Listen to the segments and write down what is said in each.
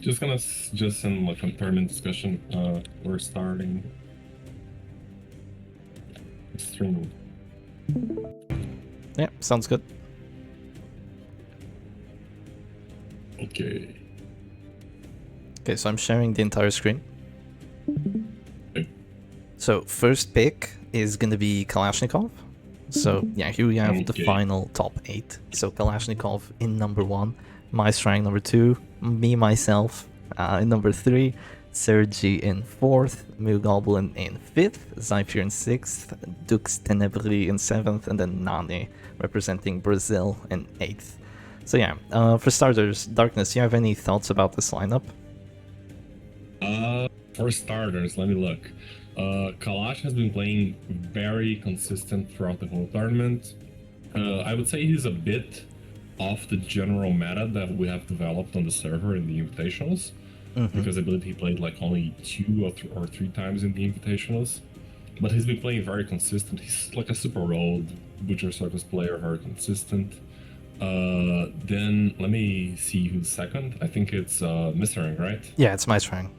Just gonna just in like a tournament discussion. We're starting streaming. Yeah, sounds good. Okay. Okay, so I'm sharing the entire screen. So first pick is gonna be Kalashnikov. So yeah, here we have the final top 8. So Kalashnikov in number 1, Maistrang number 2, me myself in number 3, Sergi in 4th, Mugoblin in 5th, Zypher in 6th, Dux Tenebri in 7th, and then Nani representing Brazil in 8th. So yeah, for starters, Darkness, you have any thoughts about this lineup? For starters, let me look. Kalash has been playing very consistent throughout the whole tournament. I would say he's a bit off the general meta that we have developed on the server in the invitationals, because I believe he played like only 2 or 3 times in the invitationals. But he's been playing very consistent. He's like a super old Butcher Circus player, very consistent. Then let me see who's second. I think it's Mr. right? Yeah, it's Maistrang.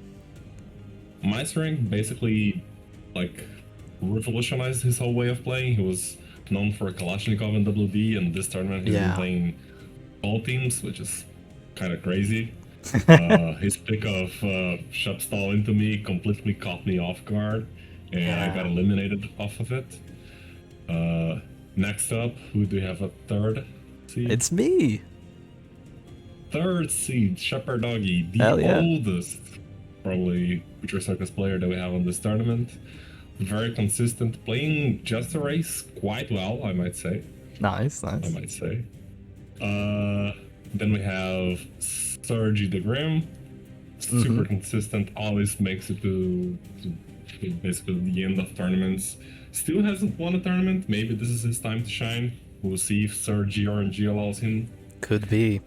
Maistrang basically like revolutionized his whole way of playing. He was known for Kalashnikov and WD, and this tournament he's been playing all teams, which is kind of crazy. His pick of Shupstall into me completely caught me off guard, and I got eliminated off of it. Next up, who do we have a third seed? It's me! Third seed, Shepherd Doggy, the oldest probably Butcher Circus player that we have on this tournament. Very consistent, playing just a race quite well, I might say. Nice. I might say. Then we have Sergi the Grim, super consistent, always makes it to basically the end of tournaments. Still hasn't won a tournament, maybe this is his time to shine. We'll see if Sergi RNG allows him. Could be.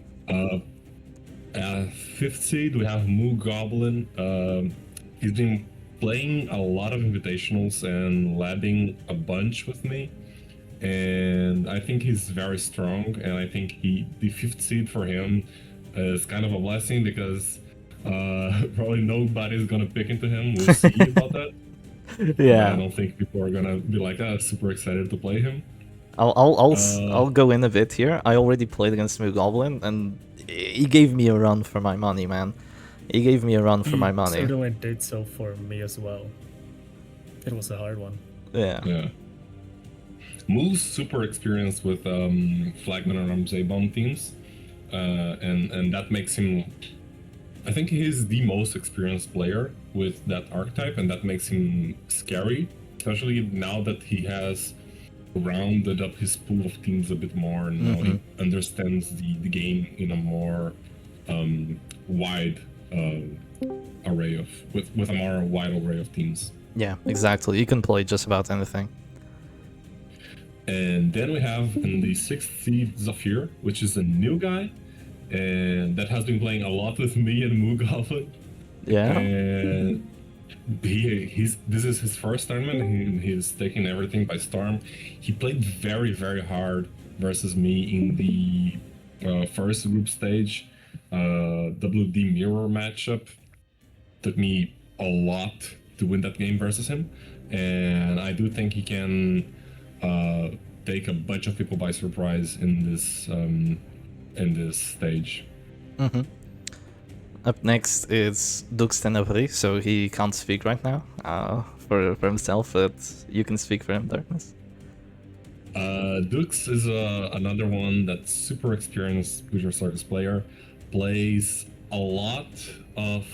5th seed, we have Moo Goblin. He's been playing a lot of invitationals and labbing a bunch with me, and I think he's very strong, and I think the 5th seed for him is kind of a blessing, because probably nobody's gonna pick into him. We'll see about that. Yeah, I don't think people are gonna be like super excited to play him. I'll go in a bit here. I already played against Moo Goblin, and he gave me a run for my money, man. He gave me a run for my money. Certainly did so for me as well. It was a hard one. Yeah. Moo's super experienced with Flagman and Ramsey bomb teams, and that makes him. I think he's the most experienced player with that archetype, and that makes him scary, especially now that he has rounded up his pool of teams a bit more, and now he understands the game in a more wide array of with a more wide array of teams. Yeah, exactly. You can play just about anything. And then we have in the 6th seed Zafir, which is a new guy, and that has been playing a lot with me and Moo Goblin. Yeah. And this is his first tournament. He's taking everything by storm. He played very, very hard versus me in the first group stage. WD mirror matchup. Took me a lot to win that game versus him, and I do think he can take a bunch of people by surprise in this stage. Up next is Dux Tenebri, so he can't speak right now for himself, but you can speak for him, Darkness. Dux is another one that's super experienced Butcher Circus player, plays a lot of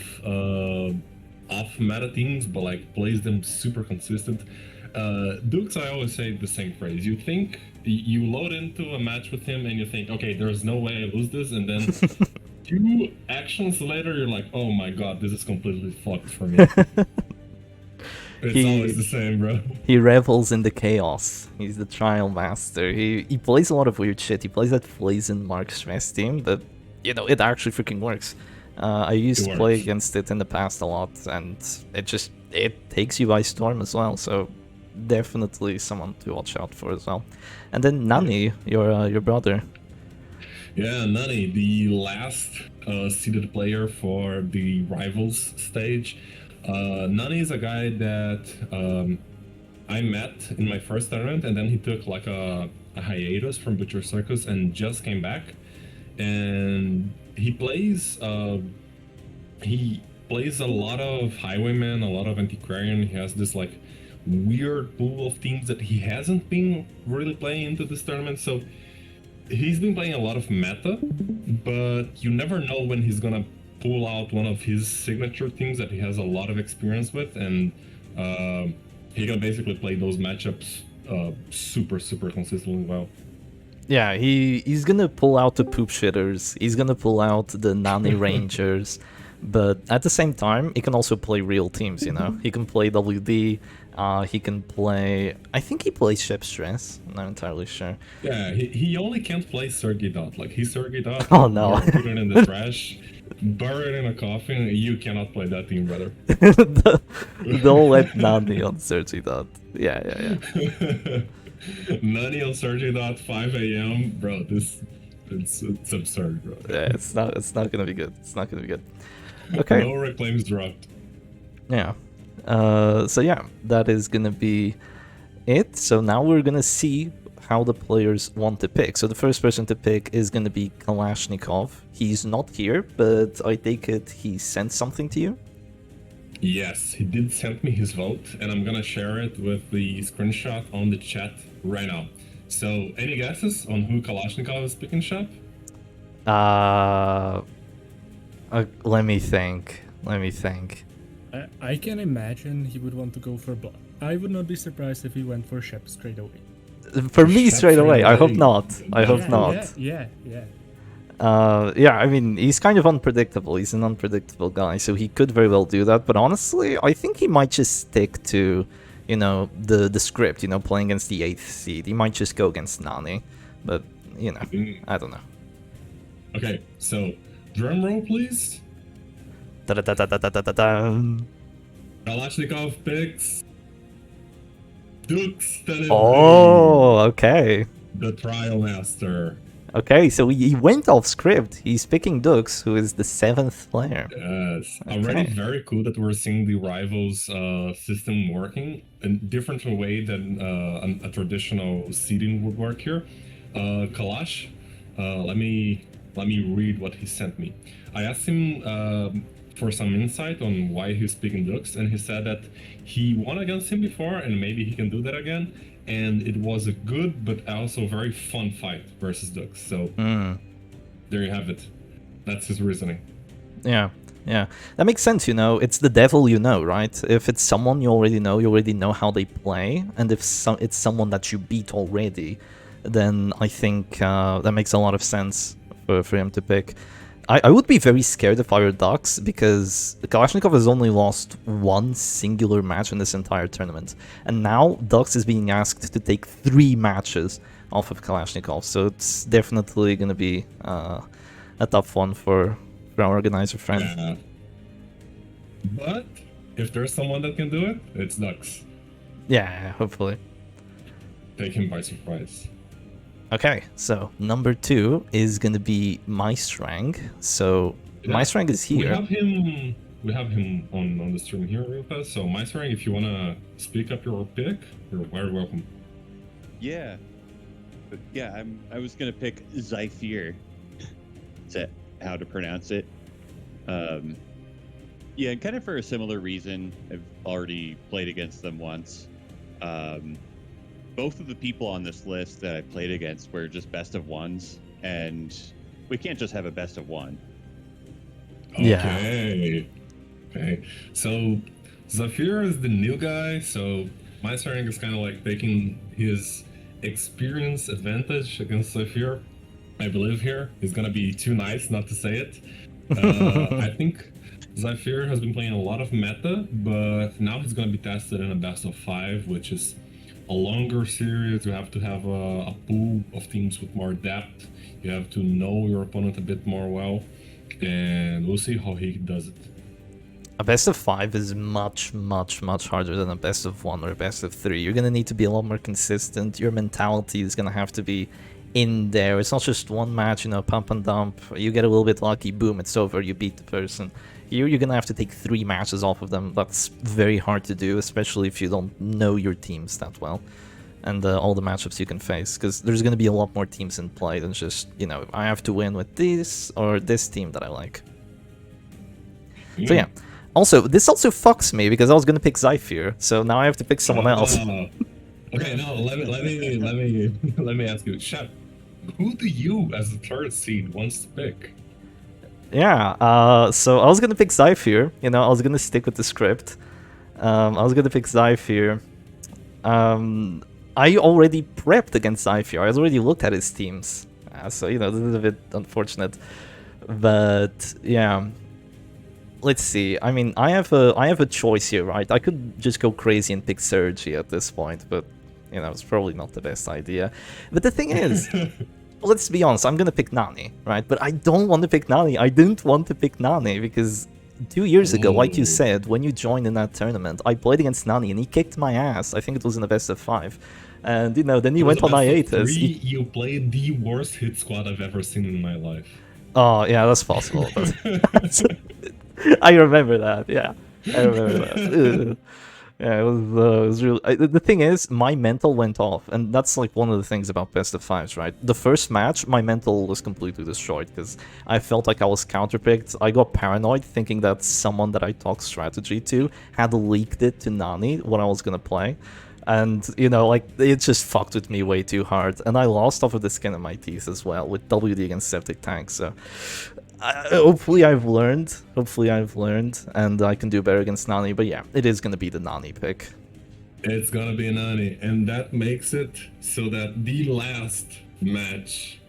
off-meta teams, but like plays them super consistent. Dux, I always say the same phrase. You think you load into a match with him and you think, okay, there's no way I lose this, and then 2 actions later, you're like, oh my god, this is completely fucked for me. It's always the same, bro. He revels in the chaos. He's the trial master. He plays a lot of weird shit. He plays that Flazen Mark stress team that, it actually freaking works. I used to play against it in the past a lot, and it takes you by storm as well, so definitely someone to watch out for as well. And then Nani, your brother. Yeah, Nani, the last seeded player for the rivals stage. Nani is a guy that I met in my first tournament, and then he took like a hiatus from Butcher Circus and just came back. And he plays a lot of Highwayman, a lot of Antiquarian. He has this like weird pool of teams that he hasn't been really playing into this tournament. So he's been playing a lot of meta, but you never know when he's gonna pull out one of his signature teams that he has a lot of experience with, and he can basically play those matchups super consistently well. Yeah, he's gonna pull out the poop shitters. He's gonna pull out the Nani Rangers. But at the same time, he can also play real teams, you know? He can play WD, he can play... I think he plays Ship Stress, I'm not entirely sure. Yeah, he only can't play Sergey Dot. Like, he's Sergey Dot, Oh no. put it in the trash, bury it in a coffin, you cannot play that team, brother. Don't let Nani on Sergi Dot. Yeah. Nani on Sergey Dot, 5 a.m., bro, it's absurd, bro. Yeah, it's not gonna be good. It's not gonna be good. Okay. No reclaims dropped. Yeah. So yeah, that is gonna be it. So now we're gonna see how the players want to pick. So the first person to pick is gonna be Kalashnikov. He's not here, but I take it he sent something to you? Yes, he did send me his vote, and I'm gonna share it with the screenshot on the chat right now. So, any guesses on who Kalashnikov is picking, Shep? Let me think. I can imagine he would want to go for Blood. I would not be surprised if he went for Shep straight away. For me, Shep straight away. I hope away. not. I hope not. Yeah. Yeah, I mean, he's kind of unpredictable. He's an unpredictable guy, so he could very well do that. But honestly, I think he might just stick to, you know, the script, you know, playing against the 8th seed. He might just go against Nani. But, you know, I don't know. Okay, so, drum roll, please. Da-da-da-da-da-da-da-da. Kalashnikov picks... Dux Tenebrae, Oh, okay. the Trial Master. Okay, so he went off script. He's picking Dux, who is the 7th player. Yes, Okay. already very cool that we're seeing the Rivals system working in a different way than a traditional seeding would work here. Kalash, let me read what he sent me. I asked him for some insight on why he's picking Dux, and he said that he won against him before, and maybe he can do that again. And it was a good but also very fun fight versus Dux. So there you have it. That's his reasoning. Yeah. That makes sense, you know. It's the devil you know, right? If it's someone you already know how they play, and if it's someone that you beat already, then I think that makes a lot of sense for him to pick. I would be very scared if I were Dux, because Kalashnikov has only lost one singular match in this entire tournament. And now Dux is being asked to take 3 matches off of Kalashnikov, so it's definitely going to be a tough one for our organizer friend. Yeah. But if there's someone that can do it, it's Dux. Yeah, hopefully. Take him by surprise. Okay, so number 2 is going to be Maistrang. So Maistrang is here. We have him on the stream here real fast. So Maistrang, if you wanna speak up your pick, you're very welcome. Yeah. I was gonna pick Zephyr. To how to pronounce it. Yeah, and kind of for a similar reason. I've already played against them once. Both of the people on this list that I played against were just best of ones, and we can't just have a best of one. Okay. So Zephyr is the new guy, so Maistrang is kind of like taking his experience advantage against Zephyr. I believe here. He's gonna be too nice not to say it. I think Zephyr has been playing a lot of meta, but now he's gonna be tested in a best of 5, which is a longer series. You have to have a pool of teams with more depth. You have to know your opponent a bit more well, and we'll see how he does it. A best of 5 is much harder than a best of 1 or a best of 3. You're gonna need to be a lot more consistent. Your mentality is gonna have to be in there. It's not just one match, pump and dump. You get a little bit lucky, boom, it's over, you beat the person. Here you're gonna have to take 3 matches off of them. That's very hard to do, especially if you don't know your teams that well. And all the matchups you can face, because there's gonna be a lot more teams in play than just, I have to win with this or this team that I like. So yeah. Also, this also fucks me because I was gonna pick Zypher, so now I have to pick someone else. Okay, no, let me ask you, Shep, who do you, as the third seed, wants to pick? Yeah, so I was gonna pick Zypher, I was gonna stick with the script. I was gonna pick Zypher. I already prepped against Zypher, I already looked at his teams. So, this is a bit unfortunate. But, yeah. Let's see. I mean, I have a choice here, right? I could just go crazy and pick Sergi at this point, but it's probably not the best idea. But the thing is, let's be honest, I'm gonna pick Nani, right? But I don't want to pick Nani. I didn't want to pick Nani because 2 years ago, like you said, when you joined in that tournament, I played against Nani and he kicked my ass. I think it was in the best of 5. And then he went on hiatus. You played the worst hit squad I've ever seen in my life. Oh yeah, that's possible. I remember that. Yeah, I remember that. Yeah, it was really. The thing is, my mental went off, and that's like one of the things about best of 5s, right? The first match, my mental was completely destroyed because I felt like I was counterpicked. I got paranoid, thinking that someone that I talked strategy to had leaked it to Nani when I was gonna play. And, like, it just fucked with me way too hard. And I lost off of the skin of my teeth as well with WD against Septic Tank, so... hopefully I've learned, and I can do better against Nani. But yeah, it is going to be the Nani pick. It's going to be Nani, and that makes it so that the last match,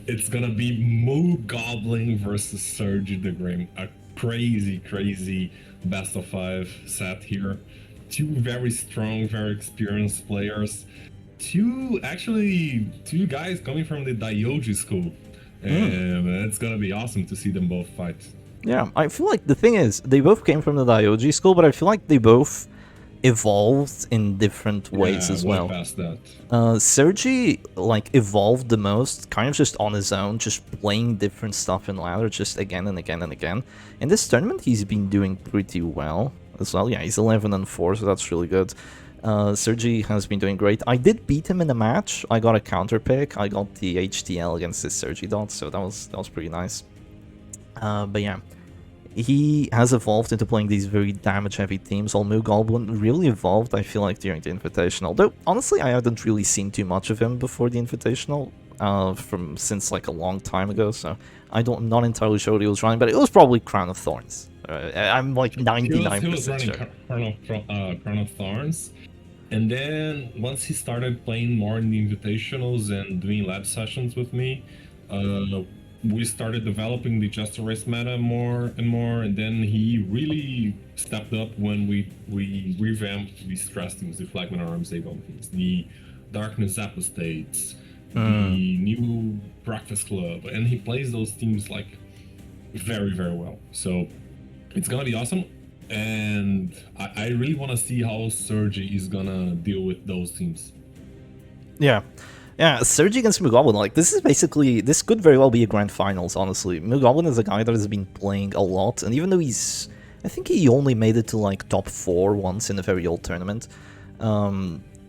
it's going to be Moo Goblin versus Sergi the Grim. A crazy best of 5 set here. 2 very strong, very experienced players. 2 guys coming from the Daioji school. And it's gonna be awesome to see them both fight. Yeah, I feel like the thing is, they both came from the Daioji school, but I feel like they both evolved in different ways as well. Past that. Sergi, like, evolved the most, kind of just on his own, just playing different stuff in ladder, just again and again and again. In this tournament, he's been doing pretty well as well. Yeah, he's 11-4, so that's really good. Sergi has been doing great. I did beat him in a match. I got a counter pick. I got the HTL against his Sergi dot, so that was pretty nice. But yeah, he has evolved into playing these very damage-heavy teams. While Moo Goblin really evolved, I feel like, during the Invitational. Though honestly, I hadn't really seen too much of him before the Invitational, since like a long time ago. So I'm not entirely sure what he was running, but it was probably Crown of Thorns. I'm like 99% sure. Crown of Thorns. And then once he started playing more in the invitationals and doing lab sessions with me, we started developing the Just a Race meta more and more. And then he really stepped up when we revamped the stress teams, the Flagman Arms Avon teams, the Darkness Apostates, the new Breakfast Club, and he plays those teams like very well. So it's gonna be awesome. And I really want to see how Sergi is gonna deal with those teams. Yeah, Sergi against Moo Goblin, like, this could very well be a grand finals, honestly. Moo Goblin is a guy that has been playing a lot, and even though I think he only made it to, like, top 4 once in a very old tournament,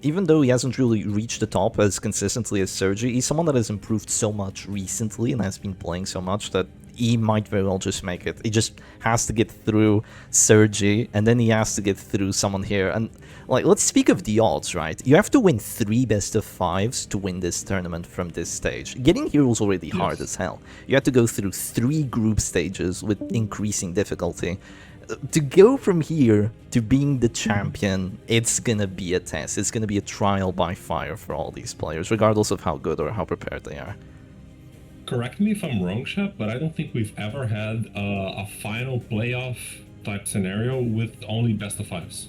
even though he hasn't really reached the top as consistently as Sergi, he's someone that has improved so much recently and has been playing so much that he might very well just make it. He just has to get through Sergi, and then he has to get through someone here. And, like, let's speak of the odds, right? You have to win 3 best of 5s to win this tournament from this stage. Getting here was already hard as hell. You have to go through 3 group stages with increasing difficulty. To go from here to being the champion, it's gonna be a test. It's gonna be a trial by fire for all these players, regardless of how good or how prepared they are. Correct me if I'm wrong, Shep, but I don't think we've ever had a final playoff type scenario with only best of 5s.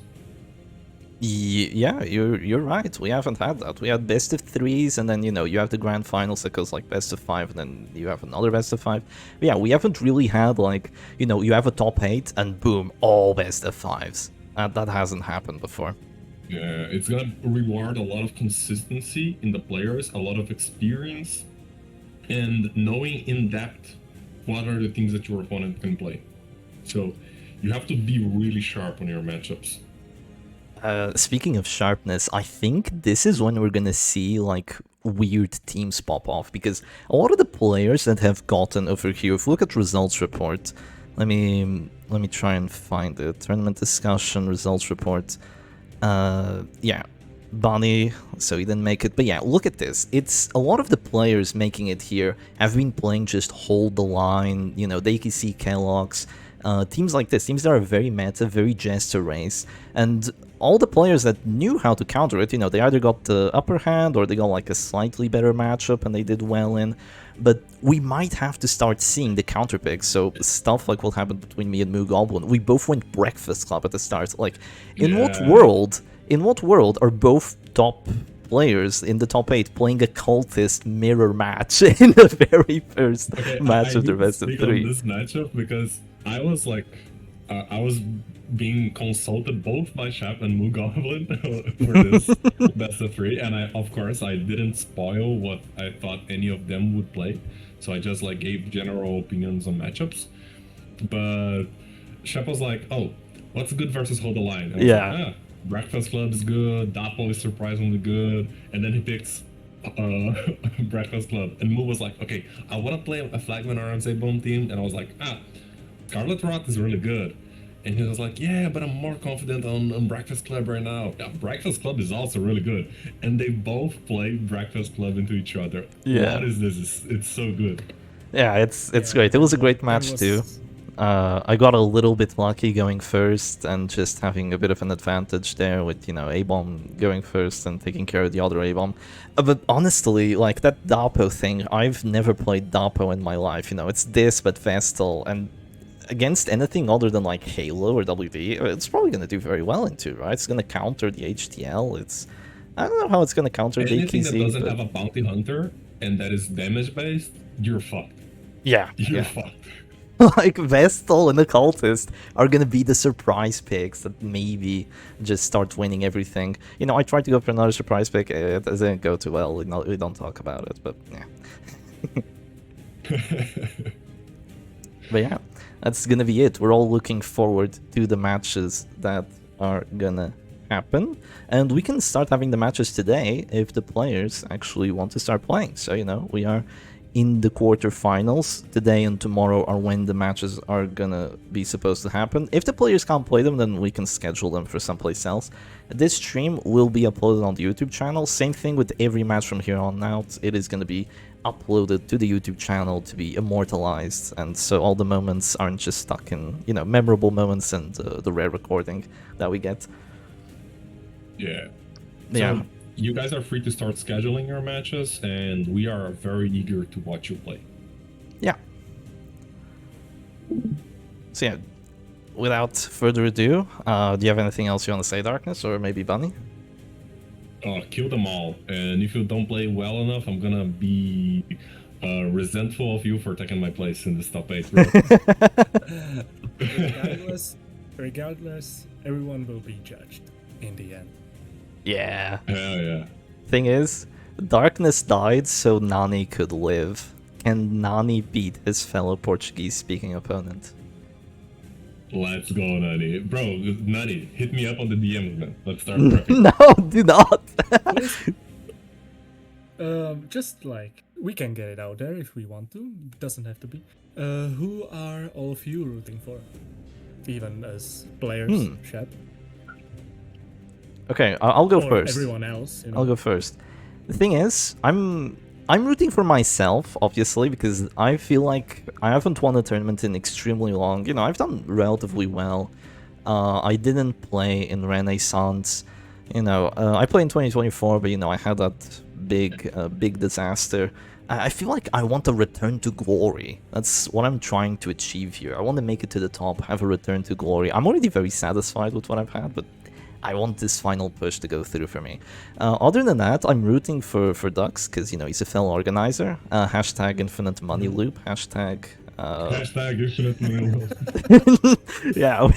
Yeah, you're right. We haven't had that. We had best of 3s, and then, you have the grand finals that goes like best of 5, and then you have another best of 5. But yeah, we haven't really had, like, you have a top 8, and boom, all best of 5s. That hasn't happened before. Yeah, it's gonna reward a lot of consistency in the players, a lot of experience, and knowing in depth what are the things that your opponent can play. So you have to be really sharp on your matchups. Speaking of sharpness, I think this is when we're gonna see like weird teams pop off, because a lot of the players that have gotten over here, if you look at results report, let me try and find it. Tournament discussion, results report. Yeah, Bunny, so he didn't make it. But yeah, look at this. It's a lot of the players making it here have been playing just hold the line, you know, DKC, Kellogg's, teams like this, teams that are very meta, very jester race, and all the players that knew how to counter it, you know, they either got the upper hand or they got like a slightly better matchup and they did well in. But we might have to start seeing the counter picks, so stuff like what happened between me and Moo Goblin. We both went Breakfast Club at the start. Like, in what world are both top players in the top 8 playing a cultist mirror match in the very first match of the best of 3? This matchup because I was like, I was being consulted both by Shep and Moo Goblin for this best of 3, and of course I didn't spoil what I thought any of them would play, so I just like gave general opinions on matchups. But Shep was like, "Oh, what's good versus hold the line?" And I was like, ah, Breakfast Club is good, Dapo is surprisingly good, and then he picks Breakfast Club, and Moo was like, "Okay, I want to play a Flagman RMC Boom team," and I was like, Scarlet Rot is really good. And he was like, "Yeah, but I'm more confident on Breakfast Club right now." Yeah, Breakfast Club is also really good. And they both play Breakfast Club into each other. Yeah. What is this? It's so good. Yeah, it's great. It was a great match too. I got a little bit lucky going first and just having a bit of an advantage there with, you know, A-bomb going first and taking care of the other A-bomb. But honestly, like that Dapo thing, I've never played Dapo in my life. You know, it's this but Vestal, and against anything other than like Halo or WB, it's probably going to do very well into, right? It's going to counter the HTL. I don't know how it's going to counter the Anything DKZ, that doesn't have a bounty hunter and that is damage based, you're fucked. Yeah, You're fucked. Like Vestal and the Cultist are going to be the surprise picks that maybe just start winning everything. You know, I tried to go for another surprise pick. It didn't go too well. We don't talk about it, but yeah. But yeah, that's gonna be it. We're all looking forward to the matches that are gonna happen, and we can start having the matches today if the players actually want to start playing. So, you know, we are in the quarterfinals. Today and tomorrow are when the matches are gonna be supposed to happen. If the players can't play them, then we can schedule them for someplace else. This stream will be uploaded on the YouTube channel. Same thing with every match from here on out. It is gonna be uploaded to the YouTube channel to be immortalized, and so all the moments aren't just stuck in, you know, memorable moments and the rare recording that we get. Yeah. Yeah. So you guys are free to start scheduling your matches, and we are very eager to watch you play. Yeah. So yeah, without further ado, do you have anything else you want to say, Darkness, or maybe Bunny? Kill them all, and if you don't play well enough, I'm gonna be resentful of you for taking my place in this top 8. regardless, everyone will be judged in the end. Yeah. Hell yeah. Thing is, Darkness died so Nani could live. Can Nani beat his fellow Portuguese-speaking opponent? Let's go, Nani. Bro, Nani, hit me up on the DMs, man. Let's start prepping. No, do not! Just like, we can get it out there if we want to. It doesn't have to be. Who are all of you rooting for? Even as players, Shep? Okay, I'll go or first. Everyone else, you know? I'll go first. The thing is, I'm rooting for myself, obviously, because I feel like I haven't won a tournament in extremely long. You know, I've done relatively well. I didn't play in Renaissance. You know, I played in 2024, but, you know, I had that big disaster. I feel like I want a return to glory. That's what I'm trying to achieve here. I want to make it to the top, have a return to glory. I'm already very satisfied with what I've had, but I want this final push to go through for me. Other than that, I'm rooting for Dux, because, you know, he's a fellow organizer. Hashtag infinite money loop. Hashtag Infinite money loop. Yeah,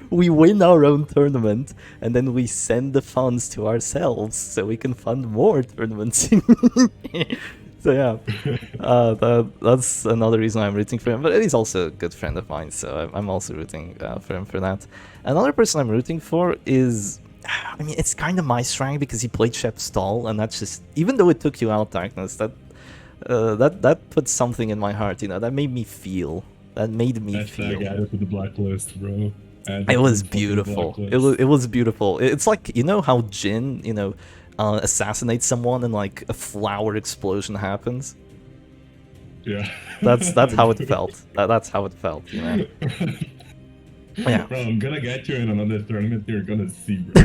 we win our own tournament, and then we send the funds to ourselves so we can fund more tournaments. So yeah, that's another reason I'm rooting for him. But he's also a good friend of mine, so I'm also rooting for him for that. Another person I'm rooting for is, I mean, it's kind of my strength because he played Shep Stall, and that's just, even though it took you out, Darkness, that put something in my heart. You know, that made me feel. That made me feel. Added to the blacklist, bro. It was beautiful. It was beautiful. It's like, you know how Jin, assassinates someone and like a flower explosion happens. Yeah. That's how it felt. That's how it felt, you know. Yeah. Bro, I'm gonna get you in another tournament. You're gonna see, bro.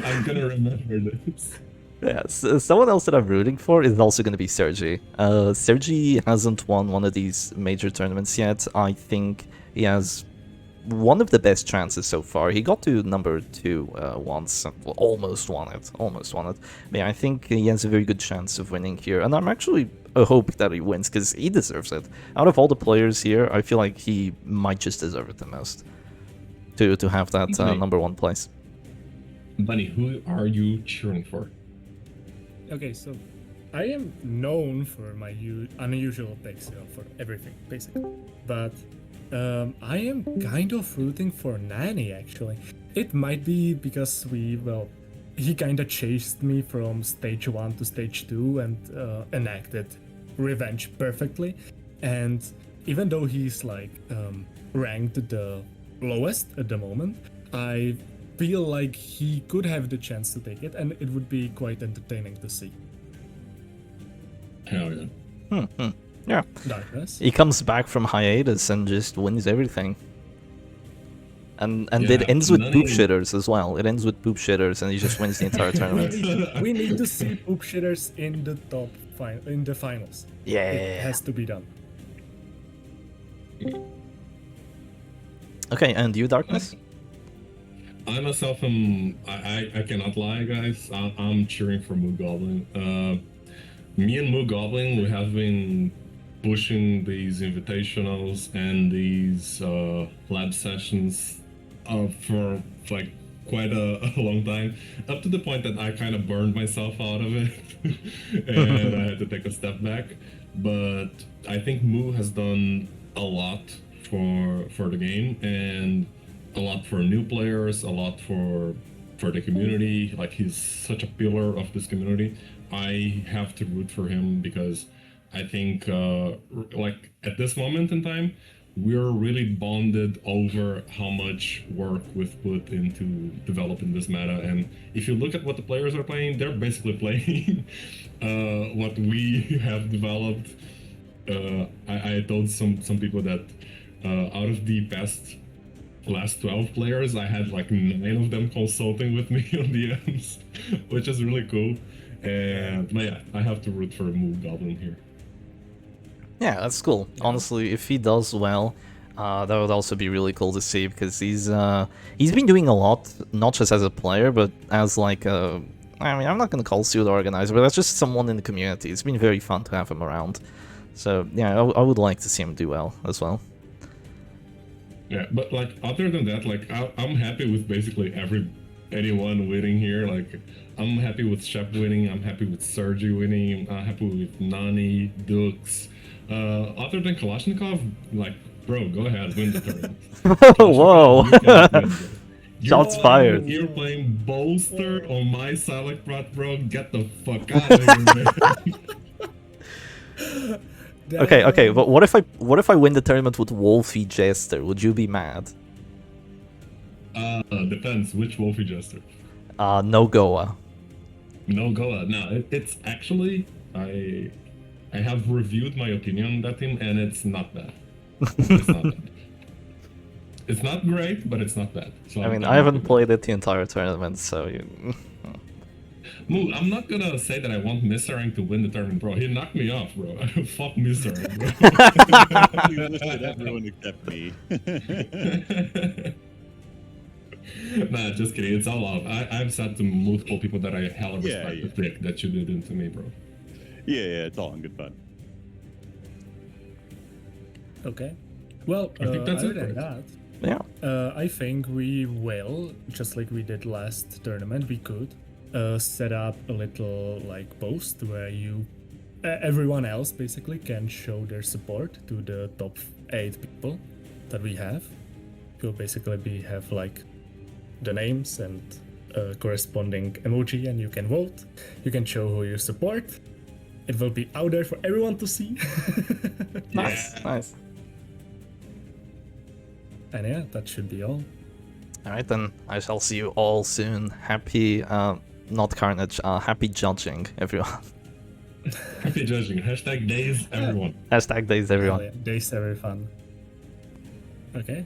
I'm gonna remember this. Yeah, so someone else that I'm rooting for is also going to be Sergi. Sergi hasn't won one of these major tournaments yet. I think he has one of the best chances so far. He got to number 2 once, well, almost won it. But yeah, I think he has a very good chance of winning here, and I'm actually hope that he wins because he deserves it. Out of all the players here, I feel like he might just deserve it the most to have that number 1 place. Bunny, who are you cheering for? Okay, so I am known for my unusual picks for everything, basically. But I am kind of rooting for Nani, actually. It might be because he kind of chased me from stage 1 to stage 2 and enacted revenge perfectly. And even though he's like ranked the lowest at the moment, I feel like he could have the chance to take it, and it would be quite entertaining to see. Hell yeah. Yeah. Darkness. He comes back from hiatus and just wins everything. And it ends with poop shitters as well. It ends with poop shitters, and he just wins the entire tournament. We need to see poop shitters in the in the finals. Yeah. It has to be done. Okay, and you, Darkness? I myself am. I cannot lie, guys. I'm cheering for Moo Goblin. Me and Moo Goblin, we have been pushing these invitationals and these lab sessions for like quite a long time, up to the point that I kind of burned myself out of it, and I had to take a step back. But I think Moo has done a lot for the game, and a lot for new players, a lot for the community. Like, he's such a pillar of this community. I have to root for him because I think like at this moment in time, we're really bonded over how much work we've put into developing this meta. And if you look at what the players are playing, they're basically playing what we have developed. I told some people that out of the last 12 players, I had like 9 of them consulting with me on DMs, which is really cool. And but yeah, I have to root for Moo Goblin here. Yeah, that's cool. Honestly, if he does well, that would also be really cool to see, because he's been doing a lot, not just as a player, but as like a, I mean, I'm not gonna call pseudo organizer, but that's just someone in the community. It's been very fun to have him around. So yeah, I would like to see him do well as well. Yeah, but like other than that, like I'm happy with basically anyone winning here. Like, I'm happy with Shep winning. I'm happy with Sergi winning. I'm happy with Nani, Dux. Other than Kalashnikov, like, bro, go ahead, win the tournament. Whoa! Shots fired. You're playing bolster on my Silent Prot, bro. Get the fuck out of here, man. Okay, but what if I win the tournament with Wolfie Jester? Would you be mad? Depends which Wolfie Jester. No Goa. No Goa. No, it's actually I have reviewed my opinion on that team, and it's not bad. It's not bad. It's not great, but it's not bad. So I mean, I haven't played it the entire tournament, so you... Moo, I'm not gonna say that I want Misarang to win the tournament, bro. He knocked me off, bro. Fuck Misarang, bro. You listed everyone except me. Nah, just kidding. It's all love. I've said to multiple people that I hella respect the pick that you did into me, bro. Yeah, it's all in good fun. Okay. Well, I think that's other it, than right? that, Yeah. I think we will, just like we did last tournament, we could set up a little like post where everyone else basically can show their support to the top 8 people that we have. You'll basically have like the names and a corresponding emoji, and you can vote. You can show who you support. It will be out there for everyone to see. Nice, nice. And yeah, that should be all. Alright, then I shall see you all soon. Happy, not Carnage, happy judging, everyone. Happy judging. Hashtag days, everyone. Hashtag days, everyone. Oh, yeah. Days every fun. Okay.